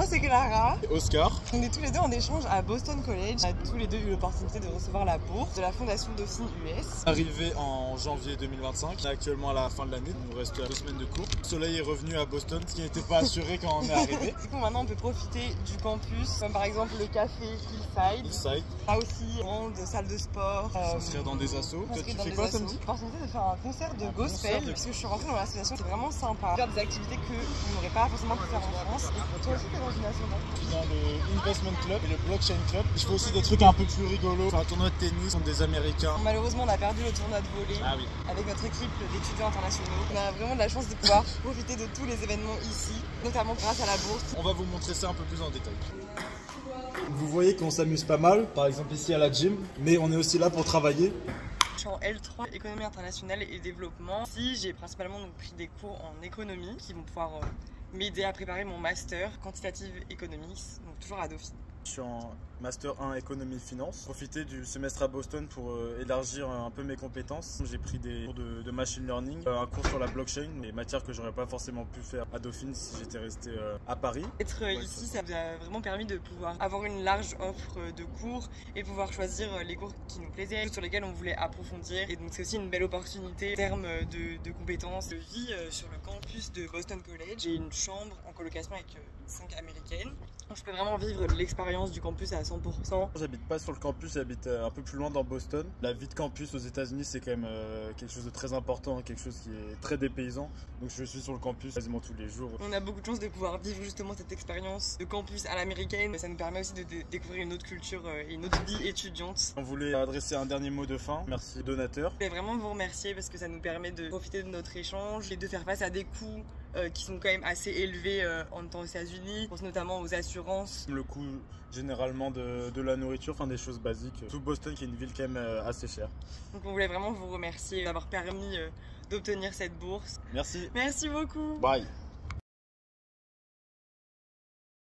Moi c'est Clara. Oscar. On est tous les deux en échange à Boston College. On a tous les deux eu l'opportunité de recevoir la bourse de la Fondation Dauphine US. Arrivé en janvier 2025, on est actuellement à la fin de l'année, il nous reste 2 semaines de cours. Le soleil est revenu à Boston, ce qui n'était pas assuré quand on est arrivé. Du coup maintenant on peut profiter du campus, comme par exemple le café Hillside. Là aussi, grande salle de sport. S'inscrire dans des assos. Toi tu fais quoi samedi? L'opportunité de faire un concert de gospel, parce que je suis rentrée dans l'association, c'est vraiment sympa. Faire des activités que vous n'aurez pas forcément pu faire en France. Et toi aussi t'es dans une asso, non? Je suis dans le Investment Club et le Blockchain Club. Je fais aussi des trucs un peu plus rigolos. Enfin, un tournoi de tennis contre des Américains. Malheureusement on a perdu le tournoi de volley avec notre équipe d'étudiants internationaux. On a vraiment de la chance de pouvoir profiter de tous les événements ici, notamment grâce à la bourse. On va vous montrer ça un peu plus en détail. Vous voyez qu'on s'amuse pas mal, par exemple ici à la gym, mais on est aussi là pour travailler. Je suis en L3, économie internationale et développement. Ici, j'ai principalement donc pris des cours en économie qui vont pouvoir m'aider à préparer mon master Quantitative Economics, donc toujours à Dauphine. Je suis en Master 1 Économie Finance. Profiter du semestre à Boston pour élargir un peu mes compétences. J'ai pris des cours de machine learning, un cours sur la blockchain, des matières que j'aurais pas forcément pu faire à Dauphine si j'étais resté à Paris. Être ici, ça nous a vraiment permis de pouvoir avoir une large offre de cours et pouvoir choisir les cours qui nous plaisaient, sur lesquels on voulait approfondir. Et donc c'est aussi une belle opportunité en termes de compétences. Je vis sur le campus de Boston College. J'ai une chambre en colocation avec 5 américaines. Donc, je peux vraiment vivre l'expérience du campus à 100%. J'habite pas sur le campus, j'habite un peu plus loin dans Boston. La vie de campus aux États-Unis, c'est quand même quelque chose de très important, quelque chose qui est très dépaysant. Donc je suis sur le campus quasiment tous les jours. On a beaucoup de chance de pouvoir vivre justement cette expérience de campus à l'américaine. Ça nous permet aussi de découvrir une autre culture et une autre vie étudiante. On voulait adresser un dernier mot de fin. Merci aux donateurs. Je voulais vraiment vous remercier parce que ça nous permet de profiter de notre échange et de faire face à des coûts qui sont quand même assez élevés en temps aux États-Unis. Je pense notamment aux assurances. Le coût généralement de la nourriture, enfin des choses basiques. Tout Boston qui est une ville quand même assez chère. Donc on voulait vraiment vous remercier d'avoir permis d'obtenir cette bourse. Merci. Merci beaucoup. Bye.